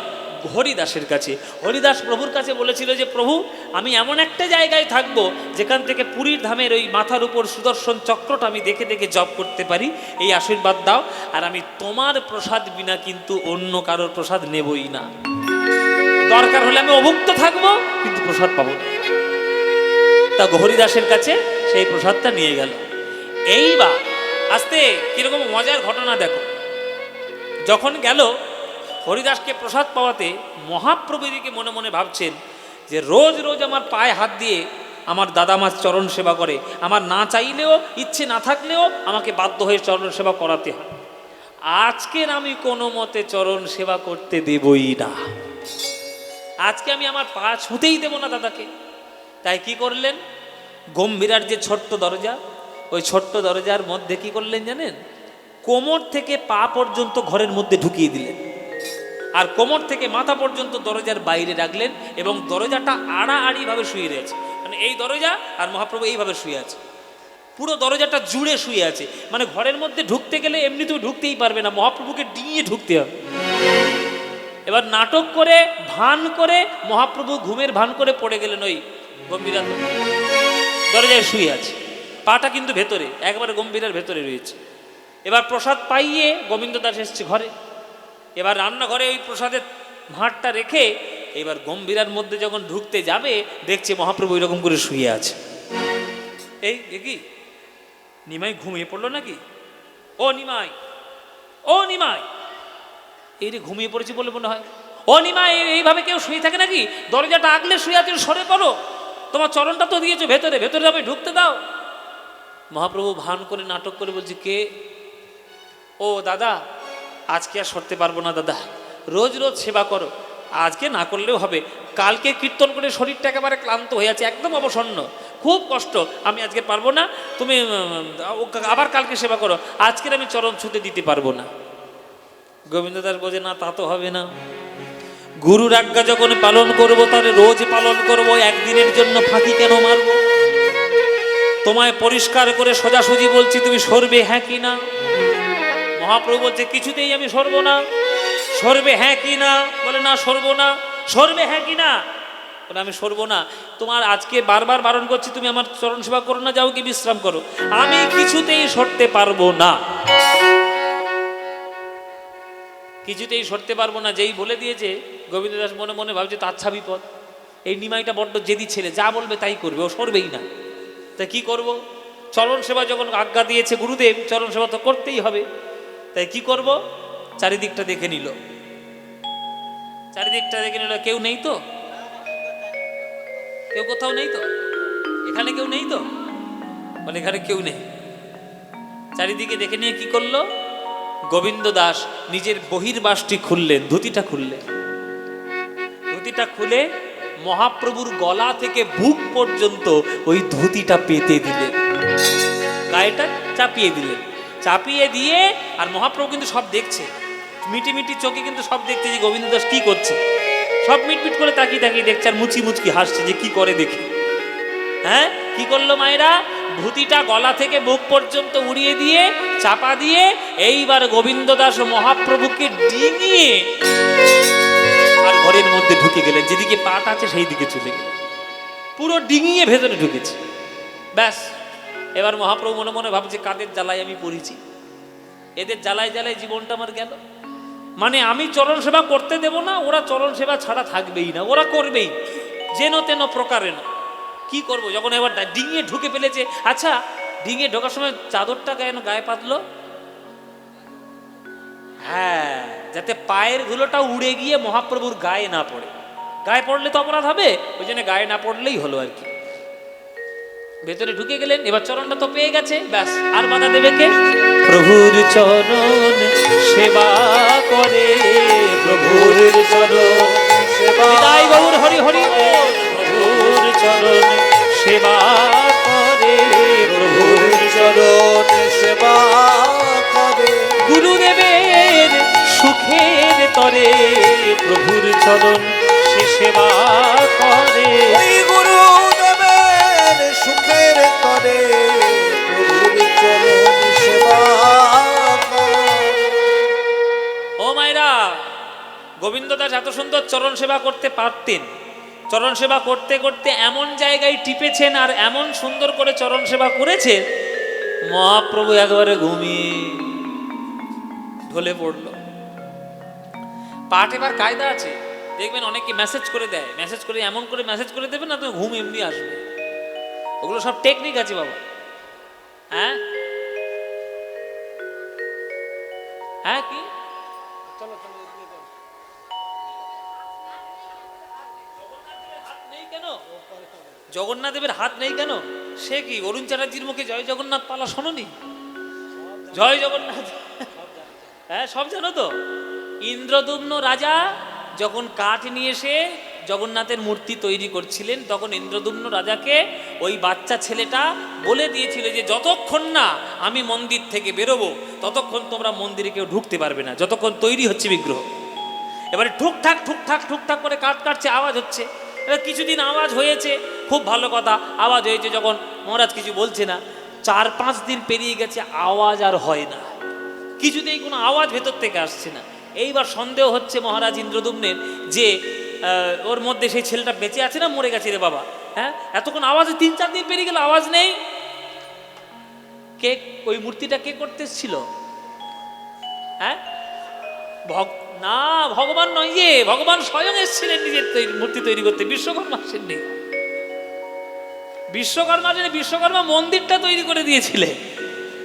হরিদাসের কাছে। হরিদাস প্রভুর কাছে বলেছিল যে প্রভু, আমি এমন একটা জায়গায় থাকবো যেখান থেকে পুরীর ধামের ওই মাথার উপর সুদর্শন চক্রটা আমি দেখে দেখে জপ করতে পারি, এই আশীর্বাদ দাও। আর আমি তোমার প্রসাদ বিনা কিন্তু অন্য কারোর প্রসাদ নেবই না, দরকার হলে আমি অভুক্ত থাকবো কিন্তু প্রসাদ পাবো না। তা হরিদাসের কাছে সেই প্রসাদটা নিয়ে গেল। এইবার আস্তে কিরকম মজার ঘটনা দেখো, যখন গেল হরিদাসকে প্রসাদ পাওয়াতে, মহাপ্রভু দিকে মনে মনে ভাবছেন যে রোজ রোজ আমার পায়ে হাত দিয়ে আমার দাদা আমার চরণ সেবা করে, আমার না চাইলেও ইচ্ছে না থাকলেও আমাকে বাধ্য হয়ে চরণ সেবা করাতে হয়, আজকের আমি কোনো মতে চরণ সেবা করতে দেবই না, আজকে আমি আমার পা ছুঁতেই দেব না দাদাকে। তাই কি করলেন, গম্ভীরার যে ছোট্ট দরজা, ওই ছোট্ট দরজার মধ্যে কি করলেন জানেন, কোমর থেকে পা পর্যন্ত ঘরের মধ্যে ঢুকিয়ে দিলেন, আর কোমর থেকে মাথা পর্যন্ত দরজার বাইরে রাখলেন, এবং দরজাটা আড়াআড়ি ভাবে শুয়ে রয়েছে। মানে এই দরজা আর মহাপ্রভু এইভাবে শুয়ে আছে, পুরো দরজাটা জুড়ে শুয়ে আছে। মানে ঘরের মধ্যে ঢুকতে গেলে এমনি তো ঢুকতেই পারবে না, মহাপ্রভুকে ডিঙিয়ে ঢুকতে হবে। এবার নাটক করে ভান করে মহাপ্রভু ঘুমের ভান করে পড়ে গেলেন ওই গম্ভীরা দরজায় শুয়ে আছে, পাটা কিন্তু ভেতরে, একবারে গম্ভীরার ভেতরে রয়েছে। এবার প্রসাদ পাইয়ে গোবিন্দ দাস এসছে ঘরে, এবার রান্নাঘরে ওই প্রসাদের ভাঁড়টা রেখে এবার গম্ভীরার মধ্যে যখন ঢুকতে যাবে দেখছে মহাপ্রভু এরকম করে শুয়ে আছে। এই কি নিমাই ঘুমিয়ে পড়লো নাকি? ও নিমাই, ও নিমাই, এই রে ঘুমিয়ে পড়েছি বলে মনে হয়। ও নিমাই, এইভাবে কেউ শুয়ে থাকে নাকি? দরজাটা আগলে শুয়ে আছে, সরে পড়ো, তোমার চরণটা তো দিয়েছো ভেতরে, ভেতরে যাবে, ঢুকতে দাও। মহাপ্রভু ভান করে নাটক করে বলছে, কে? ও দাদা, আজকে আর সরতে পারবো না দাদা, রোজ রোজ সেবা করো, আজকে না করলেও হবে, কালকে কীর্তন করে শরীরটা একেবারে ক্লান্ত হয়ে আছে, একদম অবসন্ন, খুব কষ্ট, আমি আজকে পারবো না, তুমি আবার কালকে সেবা করো, আজকের আমি চরণ ছুঁতে দিতে পারবো না। গোবিন্দ দাস বলছে, না তা তো হবে না, গুরুর আজ্ঞা যখন পালন করবো তাহলে রোজ পালন করবো, একদিনের জন্য ফাঁকি কেন মারবো? তোমায় পরিষ্কার করে সোজাসুজি বলছি, তুমি সরবে হ্যাঁ কি না? মহাপ্রভু বলছে, কিছুতেই আমি সরবো না। সরবে হ্যাঁ কি না? বলে, না সরবো না। সরবে হ্যাঁ কি না? বলে, আমি সরবো না। তোমার আজকে বারবার বারণ করছি, তুমি আমার চরণ সেবা করো না, যাও কি বিশ্রাম করো, আমি কিছুতেই সরতে পারবো না, কিছুতেই সরতে পারবো না। যেই বলে দিয়েছে গোবিন্দ দাস মনে মনে ভাবছে, আচ্ছা বিপদ, এই নিমাইটা বড্ড জেদি ছেলে, যা বলবে তাই করবে, ও সরবেই না। তা কি করব? চরণ সেবা যখন আজ্ঞা দিয়েছে গুরুদেব, চরণ সেবা তো করতেই হবে, তাই কি করব? চারিদিকটা দেখে নিল, চারিদিকটা দেখে নিল, কেউ নেই তো, কেউ কোথাও নেই তো, এখানে কেউ নেই তো, বলে এখানে কেউ নেই। চারিদিকে দেখে নিয়ে কি করলো? গোবিন্দ দাস নিজের বহির্বাসটি খুললেন, ধুতিটা খুললেন, ধুতিটা খুলে মহাপ্রভুর গলা থেকে বুক পর্যন্ত ওই ধুতিটা পেতে দিলেন, গায়েটা চাপিয়ে দিলেন, চাপিয়ে দিয়ে, আর মহাপ্রভু কিন্তু সব দেখছে, মিটি মিটি চোখে কিন্তু সব দেখছে যে গোবিন্দ দাস কি করছে, সব মিটমিট করে তাকিয়ে তাকিয়ে দেখছে, আর মুচকি মুচকি হাসছে যে কি করে দেখে। হ্যাঁ, কি করলো মায়েরা? ধুতিটা গলা থেকে বুক পর্যন্ত উড়িয়ে দিয়ে, চাপা দিয়ে, এইবার গোবিন্দ দাস মহাপ্রভুকে ডিঙিয়ে আর ঘরের মধ্যে ঢুকে গেলেন, যেদিকে পাট আছে সেই দিকে চলে গেলেন, পুরো ডিঙিয়ে ভেতরে ঢুকেছে। ব্যাস, এবার মহাপ্রভু মনে মনে ভাবছে, কাদের জ্বালায় আমি পড়েছি, এদের জ্বালায় জ্বালায় জীবনটা আমার গেল। মানে আমি চরণ সেবা করতে দেব না, ওরা চরণ সেবা ছাড়া থাকবেই না, ওরা করবেই যেন তেন প্রকারে না। কি করব? যখন এবার ডিঙিয়ে ঢুকে ফেলেছে, আচ্ছা ডিঙিয়ে ঢোকার সময় চাদরটা কেন গায়ে পাতলো? হ্যাঁ, যাতে পায়ের ধুলোটা উড়ে গিয়ে মহাপ্রভুর গায়ে না পড়ে, গায়ে পড়লে তো অপরাধ হবে, ওই জন্য গায়ে না পড়লেই হলো আর কি। ভেতরে ঢুকে গেলেন, এবার চরণটা তো পেয়ে গেছে, ব্যাস, আর বাধা দেবে কে? প্রভুর চরণ সেবা করে, প্রভুর চরণ সেবা, বিদায় গৌর হরি হরি, প্রভুর চরণ সেবা করে, প্রভুর চরণ সেবা করে, গুরুদেবের সুখের তরে প্রভুর চরণ সে সেবা করে, গুরুদেবের সুখের তরে প্রভুর চরণ সেবা করে। ও মায়েরা, গোবিন্দ দাস এত সুন্দর চরণ সেবা করতে পারতেন, চরণ সেবা করতে করতে এমন জায়গায় টিপেছেন আর এমন সুন্দর করে চরণ সেবা করেছেন, মহাপ্রভু একেবারে ঘুমিয়ে ঢলে পড়ল। পাঠ এবার কায়দা আছে, দেখবেন অনেকে মেসেজ করে দেয়, মেসেজ করে এমন করে মেসেজ করে দেবে না, তো ঘুম এমনি আসবে, ওগুলো সব টেকনিক আছে বাবা। হ্যাঁ হ্যাঁ, কি জগন্নাথ দেবের হাত নেই কেন? সে কি অরুণ চ্যাটার্জির মুখে জয় জগন্নাথ পালা শোনোনি? জয় জগন্নাথ, হ্যাঁ সব জানো তো। ইন্দ্রদুম্ন রাজা যখন কাঠ নিয়ে এসে জগন্নাথের মূর্তি তৈরি করছিলেন, তখন ইন্দ্রদ্যুম্ন রাজাকে ওই বাচ্চা ছেলেটা বলে দিয়েছিল যে যতক্ষণ না আমি মন্দির থেকে বেরোবো ততক্ষণ তোমরা মন্দিরে কেউ ঢুকতে পারবে না, যতক্ষণ তৈরি হচ্ছে বিগ্রহ। এবারে ঠুকঠাক ঠুকঠাক ঠুকঠাক করে কাটছে, আওয়াজ হচ্ছে। এবার কিছুদিন আওয়াজ হয়েছে, খুব ভালো কথা, আওয়াজ হয়েছে যখন মহারাজ কিছু বলছে না। 4-5 দিন পেরিয়ে গেছে, আওয়াজ আর হয় না, কিছুতেই কোনো আওয়াজ ভেতর থেকে আসছে না। এইবার সন্দেহ হচ্ছে মহারাজ ইন্দ্রদ্যুম্নের যে ওর মধ্যে সেই ছেলেটা বেঁচে আছে না মরে গেছে রে বাবা। হ্যাঁ, এতক্ষণ আওয়াজ, 3-4 দিন পেরিয়ে গেল, আওয়াজ নেই। কে ওই মূর্তিটা কে করতে এসেছিল? হ্যাঁ, না, ভগবান নয়, যে ভগবান স্বয়ং এসেছিলেন নিজের মূর্তি তৈরি করতে, বিশ্বকর্মা আসেননি। বিশ্বকর্মা মন্দিরটা তৈরি করে দিয়েছিলেন।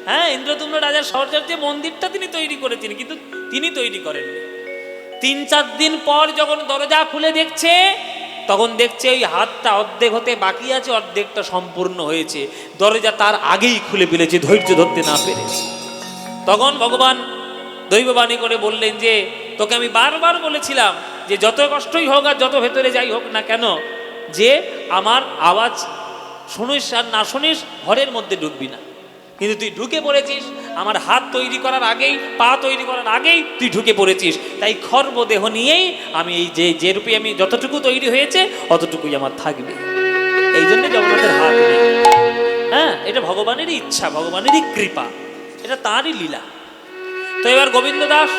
হ্যাঁ, ইন্দ্রদ্যুম্ন রাজার সহচর্যে মন্দিরটা তিনি তৈরি করেছেন, কিন্তু তিনি তৈরি করেননি। 3-4 দিন পর যখন দরজা খুলে দেখছে, তখন দেখছে ওই হাতটা অর্ধেক হতে বাকি আছে, অর্ধেকটা সম্পূর্ণ হয়েছে। দরজা তার আগেই খুলে ফেলেছে, ধৈর্য ধরতে না পেরে। তখন ভগবান দৈববাণী করে বললেন যে তোকে আমি বারবার বলেছিলাম যে যত কষ্টই হোক আর যত ভেতরে যাই হোক না কেন, যে আমার আওয়াজ শুনিস আর না শুনিস, ঘরের মধ্যে ঢুকবি না। কিন্তু তুই ঢুকে পড়েছিস, আমার হাত তৈরি করার আগেই, পা তৈরি করার আগেই তুই ঢুকে পড়েছিস। তাই খর্ব দেহ নিয়েই আমি এই যে রূপে আমি যতটুকু তৈরি হয়েছে অতটুকুই আমার থাকবে। এই জন্য জগন্নাথের হাত নেই। হ্যাঁ, এটা ভগবানেরই ইচ্ছা, ভগবানেরই কৃপা, এটা তাঁরই লীলা। তো এবার গোবিন্দ দাস,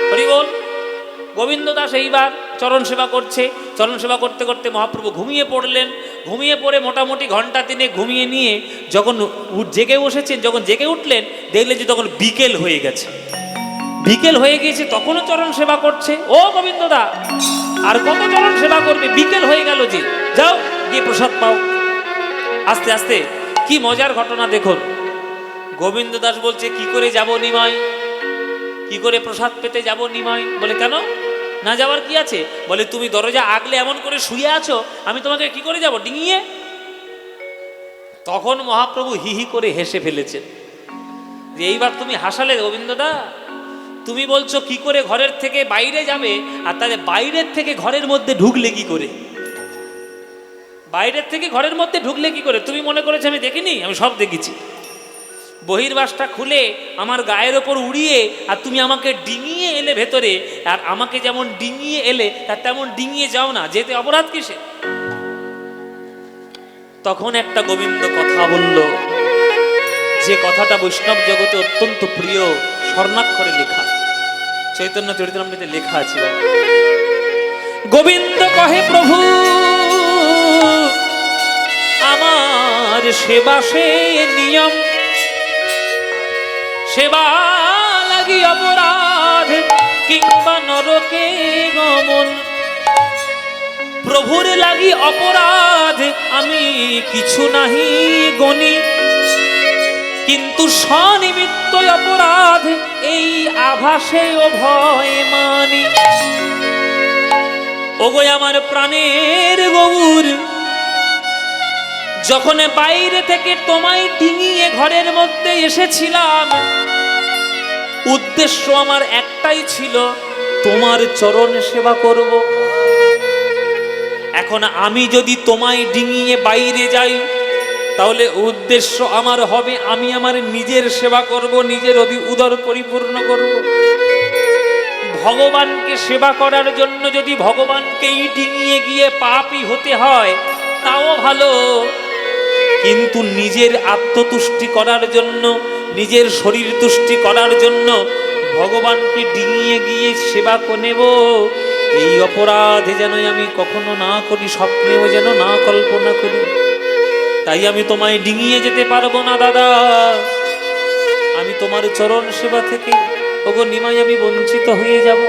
হরি বল, গোবিন্দ দাস এইবার চরণ সেবা করছে। চরণ সেবা করতে করতে মহাপ্রভু ঘুমিয়ে পড়লেন। ঘুমিয়ে পড়ে মোটামুটি ঘন্টা 3 ঘুমিয়ে নিয়ে যখন জেগে বসেছেন, যখন জেগে উঠলেন দেখলেন যে তখন বিকেল হয়ে গেছে। বিকেল হয়ে গিয়েছে, তখনও চরণ সেবা করছে। ও গোবিন্দ দা, আর কত চরণ সেবা করবে, বিকেল হয়ে গেল, যে যাও গিয়ে প্রসাদ পাও। আস্তে আস্তে কি মজার ঘটনা দেখুন। গোবিন্দ দাস বলছে কি করে যাব নিমাই, কি করে প্রসাদ পেতে যাব নিমাই? বলে কেন, না যাওয়ার কি আছে? বলে তুমি দরজা আগলে এমন করে শুয়ে আছো, আমি তোমাকে কি করে যাব, ডিঙিয়ে? তখন মহাপ্রভু হি হি করে হেসে ফেলেছেন যে এইবার তুমি হাসালে গোবিন্দদা। তুমি বলছো কি করে ঘরের থেকে বাইরে যাবে, আর তাহলে বাইরের থেকে ঘরের মধ্যে ঢুকলে কি করে? বাইরের থেকে ঘরের মধ্যে ঢুকলে কি করে? তুমি মনে করেছো আমি দেখিনি? আমি সব দেখেছি। বহির্বাসটা খুলে আমার গায়ের ওপর উড়িয়ে আর তুমি আমাকে ডিঙিয়ে এলে ভেতরে, আর আমাকে যেমন ডিঙিয়ে এলে তার তেমন ডিঙিয়ে যাও না, যেতে অপরাধ কিসে? তখন একটা গোবিন্দ কথা বলল, যে কথাটা বৈষ্ণব জগতে অত্যন্ত প্রিয়, স্বর্ণাক্ষরে লেখা, চৈতন্য চরিতামৃতে লেখা আছে। গোবিন্দ কহে প্রভু আমার সেবা সে নিয়ম, সেবা লাগি অপরাধ কিংবা নরকে গমন। প্রভুর লাগি অপরাধ আমি কিছু নাহি গণি, কিন্তু স্বনিমিত্ত অপরাধ এই আভাসে ও ভয় মানি। ওগো আমার প্রাণের গৌর, যখন বাইরে থেকে তোমায় ডিঙিয়ে ঘরের মধ্যে এসেছিলাম, উদ্দেশ্য আমার একটাই ছিল, তোমার চরণ সেবা করব। এখন আমি যদি তোমায় ডিঙিয়ে বাইরে যাই, তাহলে উদ্দেশ্য আমার হবে আমি আমার নিজের সেবা করব, নিজের উদর পরিপূর্ণ করব। ভগবানকে সেবা করার জন্য যদি ভগবানকেই ডিঙিয়ে গিয়ে পাপী হতে হয় তাও ভালো, কিন্তু নিজের আত্মতুষ্টি করার জন্য, নিজের শরীর তুষ্টি করার জন্য ভগবানকে ডিঙিয়ে গিয়ে সেবা নেব, এই অপরাধে যেন আমি কখনো না করি, স্বপ্নেও যেন না কল্পনা করি। তাই আমি তোমায় ডিঙিয়ে যেতে পারবো না দাদা, আমি তোমার চরণ সেবা থেকে ওগো নিমাই আমি বঞ্চিত হয়ে যাব।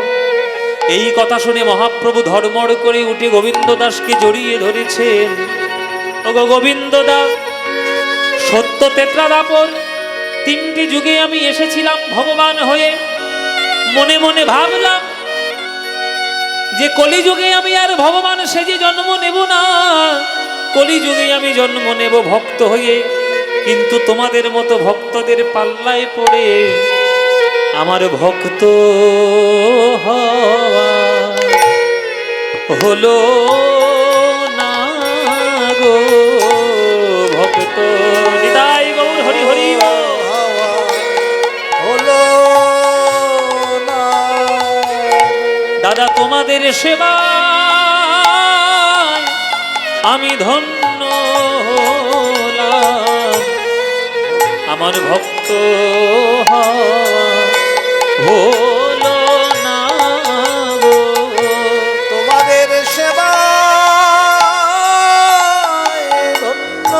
এই কথা শুনে মহাপ্রভু ধর্মড় করে উঠে গোবিন্দ দাসকে জড়িয়ে ধরেছেন। ওগো গোবিন্দ দাস, সত্য তেত্রাদাপর 3টি যুগে আমি এসেছিলাম ভগবান হয়ে, মনে মনে ভাবলাম যে কলিযুগে আমি আর ভগবান সেজে জন্ম নেব না, কলিযুগে আমি জন্ম নেব ভক্ত হয়ে। কিন্তু তোমাদের মতো ভক্তদের পাল্লায় পড়ে আমার ভক্ত হওয়া হলো সেবায় আমি ধন্য হলাম, আমার ভক্ত হলো না গো। তোমাদের সেবা ধন্য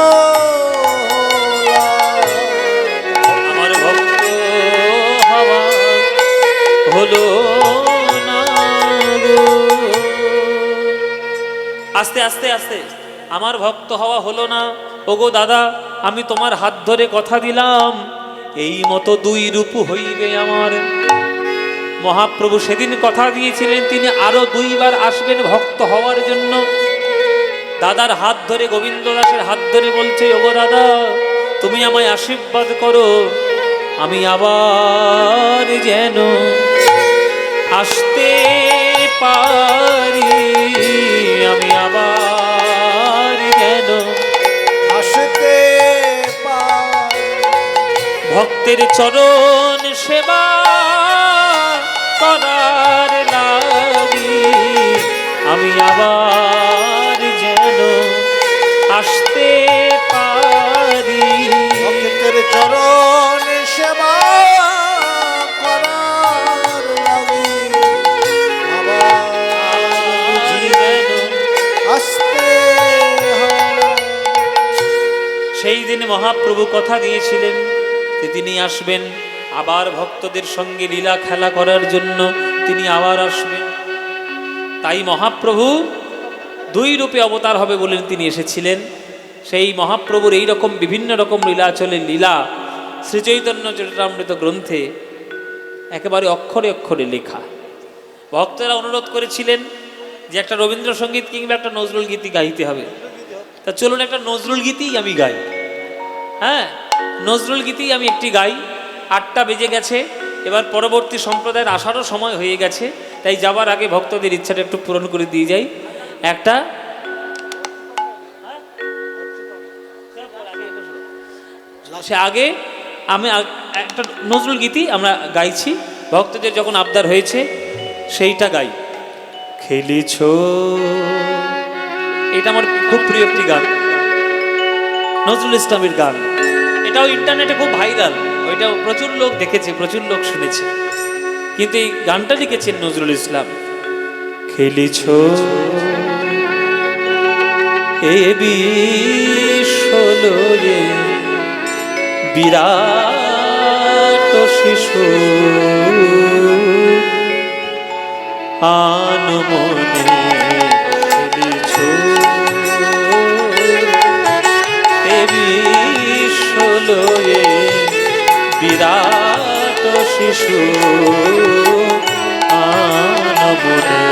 আমার ভক্ত হওয়া হলো না গো। আস্তে আস্তে আস্তে আমার ভক্ত হওয়া হলো না। ওগো দাদা, আমি তোমার হাত ধরে কথা দিলাম, এই মতো দুই রূপ হইবে আমার। মহাপ্রভু সেদিন কথা দিয়েছিলেন তিনি আরো দুইবার আসবেন ভক্ত হওয়ার জন্য। দাদার হাত ধরে, গোবিন্দ দাসের হাত ধরে বলছে, ওগো দাদা, তুমি আমায় আশীর্বাদ করো, আমি আবার যেন আসতে পারি, আমি আবার যেন আসতে পারি। ভক্তের চরণ সেবা করার লাগি, আমি আবার যেন আসতে পারি। ভক্তের চরণ সেবা করার লাগি আবার বুঝি যেন আসতে হয়। সেই দিন মহাপ্রভু কথা দিয়েছিলেন যে তিনি আসবেন আবার ভক্তদের সঙ্গে লীলা খেলা করার জন্য, তিনি আবার আসবেন। তাই মহাপ্রভু দুই রূপে অবতার হবে বলে তিনি এসেছিলেন। সেই মহাপ্রভুর এই রকম বিভিন্ন রকম লীলাচলের লীলা শ্রীচৈতন্য চরিতামৃত গ্রন্থে একেবারে অক্ষরে অক্ষরে লেখা। ভক্তরা অনুরোধ করেছিলেন যে একটা রবীন্দ্রসঙ্গীত কিংবা একটা নজরুল গীতি গাইতে হবে। তা চলুন একটা নজরুল গীতিই আমি গাই। হ্যাঁ, নজরুল গীতিই আমি একটি গাই। 8টা বেজে গেছে, এবার পরবর্তী সম্প্রদায়ের আসারও সময় হয়ে গেছে। তাই যাবার আগে ভক্তদের ইচ্ছাটা একটু পূরণ করে দিয়ে যাই। একটা সে আগে আমি একটা নজরুল গীতি আমরা গাইছি, ভক্তদের যখন আবদার হয়েছে সেইটা গাই। খেলিছ, এটা আমার খুব প্রিয় একটি গান, নজরুল ইসলামের গান। এটাও ইন্টারনেটে খুব ভাইরাল, ওইটাও প্রচুর লোক দেখেছে, প্রচুর লোক শুনেছে। কিন্তু এই গানটা লিখেছেন নজরুল ইসলাম। খেলিছ এ বিশ্বলোরে বিরাট শিশু, আনমনে খেলিছ এ বিশ্বলোরে বিরাট শিশু, আনমনে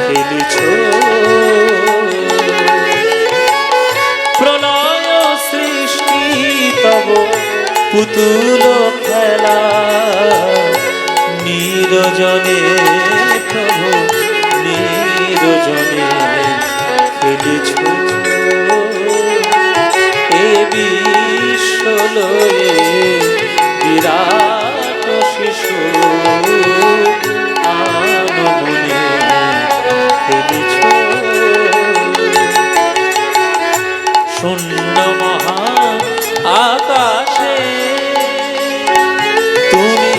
খেলিছ। প্রলয় সৃষ্টি তব পুতুল খেলা, নিরজনে প্রভু নিরজনে খেলিছ এ বিশ্বলোরে বিরাট শিশু, আনমনে খেলিছ। শূন্য মহা আকাশে তুমি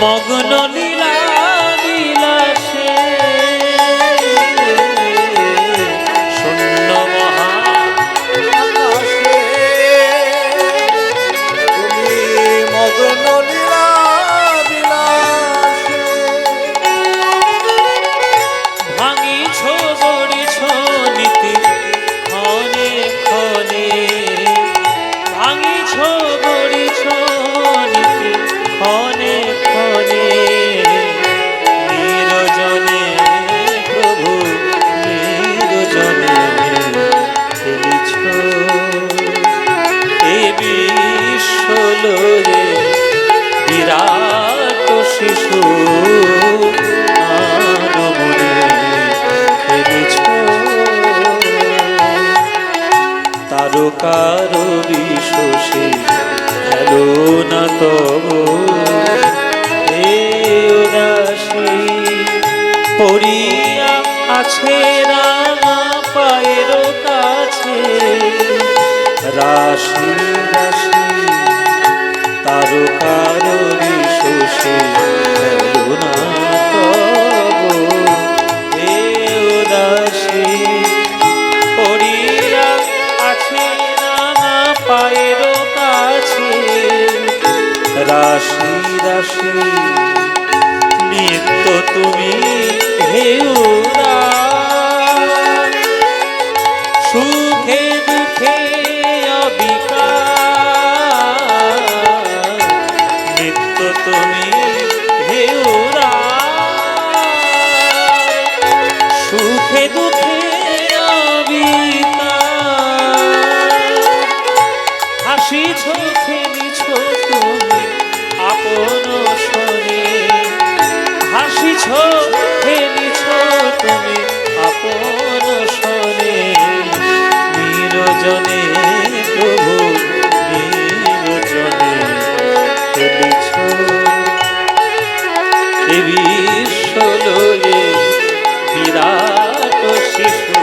মগ্ন লীলা বিলাসে, শূন্য মহা আকাশে তুমি মগ্ন লীলা বিলাসে, ভাঙিছ গড়িছ নীতি ক্ষণে ক্ষণে, ভাঙিছ গড়িছ নীতি ক্ষণে ক্ষণে, নিরজনে প্রভু নিরজনে খেলিছ এ বিশ্বলোরে বিরাট শিশু, আনমনে খেলিছ। তারকার বিশ্বসে খেলো না তব হে উদাসী, পড়িয়া আছে রাঙা পায়ের কাছে, রাশি রাশি তারকার শোষে করুণা তব হে উদাসী। পড়িয়া আছে রাঙা পায়ের কাছে, রাশি রাশি নিত্য তুমি হে উদার, সুখে দুঃখে অবিকার, নিত্য তুমি হে উদার, সুখে দুঃখে অবিকার, হাসিছ খেলিছ তুমি আপন স্বরে, হাসিছ খেলিছ তুমি আপন স্বরে, নিরজনে প্রভু নিরজনে খেলিছ এ বিশ্বলয়ে বিরাট শিশু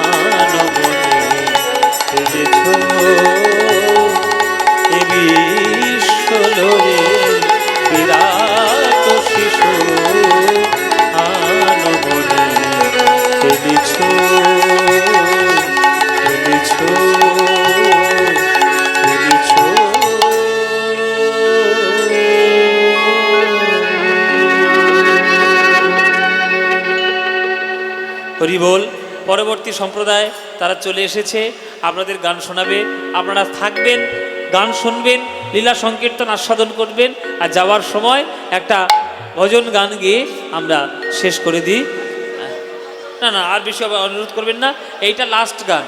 আনমনে খেলেছ এ বিশ্বলয়ে বিরাট শিশু আনমনে খেলেছ খেলেছ খেলেছ। হরি বল। পরবর্তী সম্প্রদায় তারা চলে এসেছে, আপনাদের গান শোনাবে, আপনারা থাকবেন, গান শুনবেন, লীলা সংকীর্তন আস্বাদন করবেন, আর যাওয়ার সময় একটা ভজন গান গেয়ে আমরা শেষ করে দিই। না না, আর বেশি অনুরোধ করবেন না, এইটা লাস্ট গান।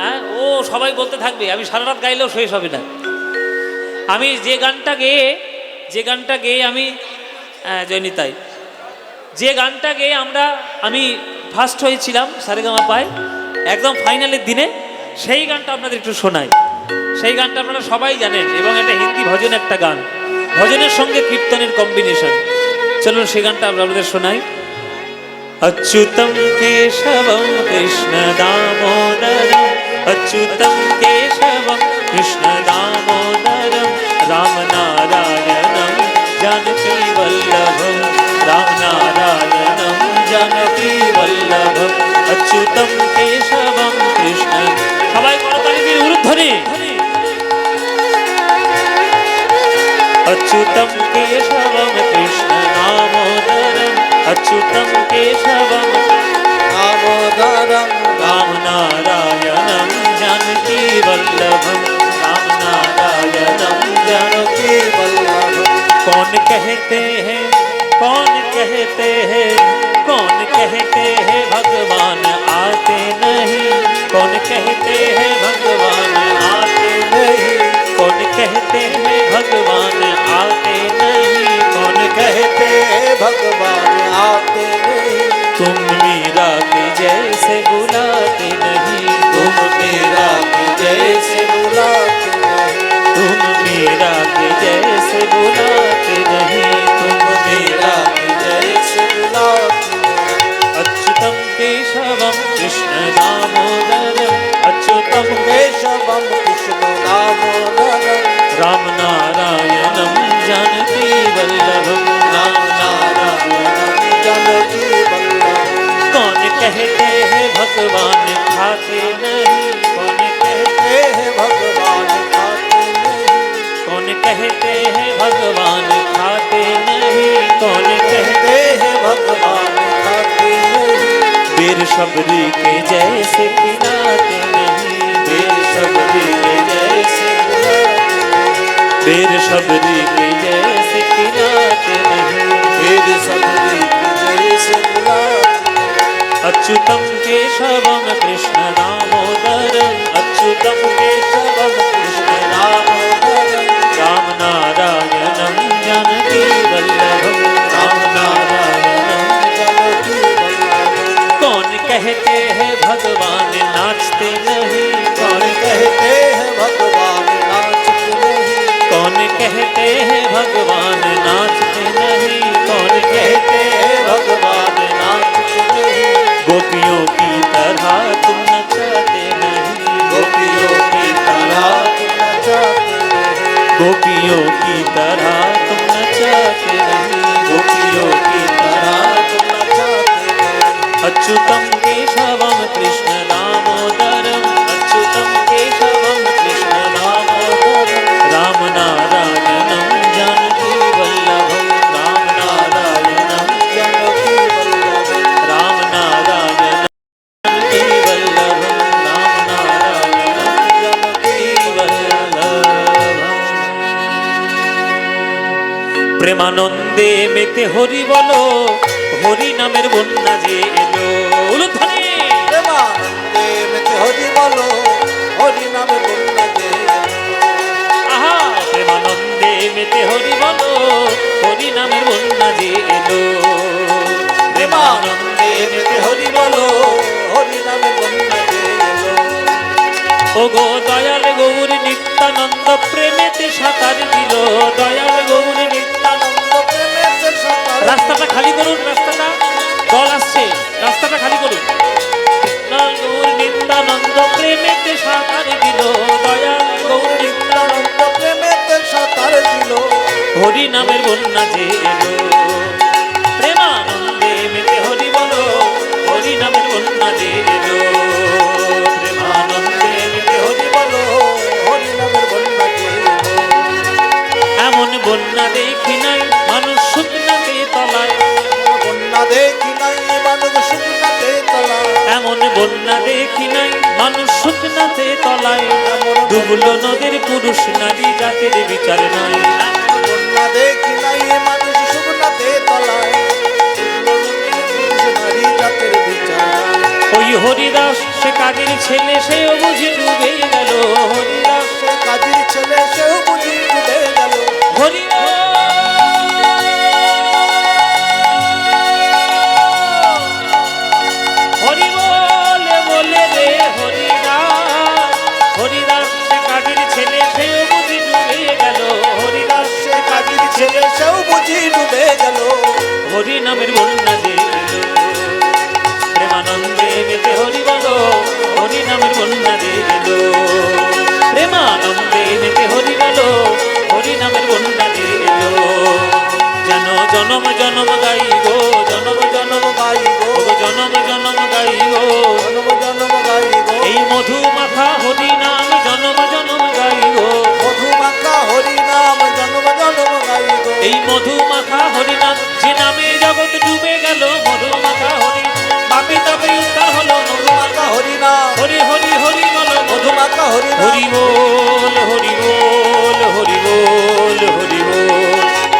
হ্যাঁ, ও সবাই বলতে থাকবে, আমি সারা রাত গাইলেও শেষ হবে না। আমি যে গানটা গেয়ে আমি জয়নিতাই, যে গানটা গেয়ে আমি ফার্স্ট হয়েছিলাম সারেগামা পায় একদম ফাইনালের দিনে, সেই গানটা আপনাদের একটু শোনাই। সেই গানটা আপনারা সবাই জানেন, এবং এটা হিন্দি ভজন একটা গান, ভজনের সঙ্গে কীর্তনের কম্বিনেশন। চলুন সেই গানটা আমরা আপনাদের শোনাই। अच्युतं केशवं कृष्ण दामोदरं, अच्युतं केशवं कृष्ण दामोदरं, रामनारायणं जानकी वल्लभं, रामनारायणं जानकी वल्लभं, अच्युतं केशवं कृष्ण। সবাই করতালি দিয়ে উর্ধ্বনি। अच्युतं केशवं कृष्ण दामोदरं, अच्युतं केशवं दामोदरं, रामनारायणं जानकी वल्लभं, रामनारायणं जानकी वल्लभं। कौन कहते हैं कौन कहते हैं कौन कहते हैं भगवान आते नहीं, कौन कहते हैं भगवान आते नहीं, कौन कहते हैं भगवान आते नहीं, कौन कहते हैं भगवान आते नहीं, तुम मीरा के जैसे बुलाते नहीं, तुम मीरा के जैसे बुलाते नहीं, तुम मीरा के जैसे बुलाते नहीं, तुम मीरा के जैसे बुलाते नहीं। अच्युतं केशवं कृष्ण दामोदरं, अच्युतं केशवं कृष्ण दामोदरं, रामनारायणं जानकी वल्लभं, रामनारायणं जानकी वल्लभं। कौन कहते हैं भगवान खाते नहीं, कौन कहते हैं भगवान खाते नहीं, कौन कहते हैं भगवान खाते नहीं, कौन कहते हैं भगवान खाते नहीं, बेर शबरी के जैसे खिलाते नहीं, बेर शबरी के जैसे बुलाते नहीं, बेर शबरी के जैसे खिलाते नहीं, बेर शबरी के जैसे बुलाते नहीं। अच्युतं केशवं कृष्ण दामोदरं, अच्युतं केशवं कृष्ण दामोदरं, रामनारायणं जानकी वल्लभं, रामनारायणं जानकी वल्लभं। कौन कहते हैं भगवान नाचते नहीं, कौन कहते हैं भगवान नाचते नहीं, कौन कहते हैं भगवान नाचते नहीं, कौन कहते हैं भगवान नाचते तुम नचाते नहीं, गोपियों की तरह तुम नचाते नहीं, गोपियों की तरह तुम नचाते नहीं, गोपियों की तरह तुम नचाते नहीं। अच्युतम केशवम कृष्ण दामोदरम, अच्युतम केशवम कृष्ण दामोदरम, राम नारायणम जानकी वल्लभम, राम नारायणम, जानकी वल्लभम, राम नारायणम जानकी वल्लभम, राम नारायणम जानकी वल्लभम। প্রেমানন্দে মেতে হরি বলো, হরি নামের বন্যা যে এলো, উলুধ্বনি। প্রেমানন্দে মেতে হরি বলো, হরি নামে বন্যা যে আহা, প্রেমানন্দে মেতে হরি বলো, হরি নামের বন্যা যে এলো, প্রেমানন্দে মেতে হরি বলো। হরি নামে বন্যা যে এলো। ও গো দয়াল গৌর নিত্যানন্দ প্রেমেতে সাঁতার দিল, দয়াল গৌর নিত্যানন্দ। প্রেমেতে সাঁতার রাস্তাটা খালি করুন, রাস্তাটা দল আসছে, রাস্তাটা খালি করুন। দয়াল গৌর নিত্যানন্দ প্রেমেতে সাঁতার দিল, দয়াল গৌর নিত্যানন্দ, আনন্দ প্রেমেতে সাঁতার দিল। হরি নামের বন্যা যে এলো, প্রেমানন্দে মেতে হরি বলো, হরি নামের বন্যা যে এলো, প্রেমানন্দে মেতে হরি বলো। হরি নামের বন্যা যে এলো। এমন বন্যা দেখি নাই মানুষ শুকনাতে তলায়, বন্যা দেখি নাই মানুষ শুকনাতে তলা। এমন বন্যা দেখি নাই মানুষ শুকনাতে তলায়, ডুবলো নদীর পুরুষ নারী জাতির বিচার নাই। বন্যা দেখি নাই মানুষ শুকনাতে তলায়, নারী জাতের বিচার। ওই হরিদাস সে কাজের ছেলে, সেও বুঝি ডুবে গেল, হরিদাস সে কাজীর ছেলে সেও বুঝি ডুবে গেল। হরি হরি বলে বলে রে হরিদাস, হরিদাস সে কাজের ছেলে, সেও বুঝি ডুবে গেল, হরিদাস সে কাজীর ছেলে সেও বুঝি ডুবে গেল। হরি নামের বন্যা যে এলো, প্রেমানন্দে মেতে হরি বলো, হরি নামের বন্যা যে এলো, প্রেমানন্দে মেতে হরি বলো, হরি নামের বন্যা যে এলো। যেন জনম জনম গাইব, জনম জনম গাইব, জনম জনম গাইব, জনম জনম গাইব। এই মধু মাখা হরি নাম জনম জনম গাইব, মধু মাখা হরি নাম জনম জনম গাইব। এই মধু মাখা হরি নাম, যে নামে জগৎ ডুবে গেল, মধু মাখা হরি পাপি তাপি উদ্ধার হলো, মধু মাখা হরি নাম, হরি হরি হরি বলো, মধু মাখা হরি নাম। হরি বল হরি বল হরি বল হরি বল,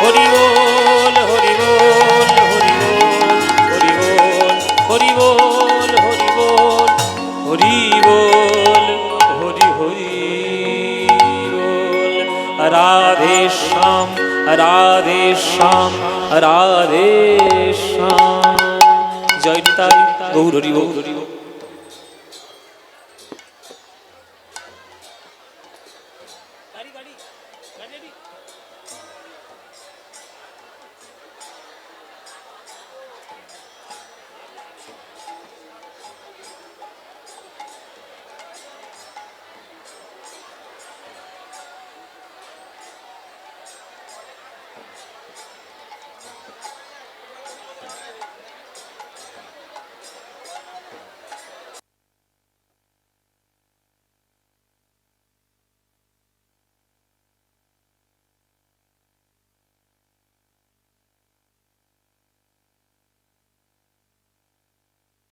হরি বল হরি বল হরি বল, হরি বল হরি বল হরি বল, হরি বল হরি হরি বল। রাধে শ্যাম রাধে শ্যাম রাধে শ্যাম, জয় নিতাই গৌর হরি বল।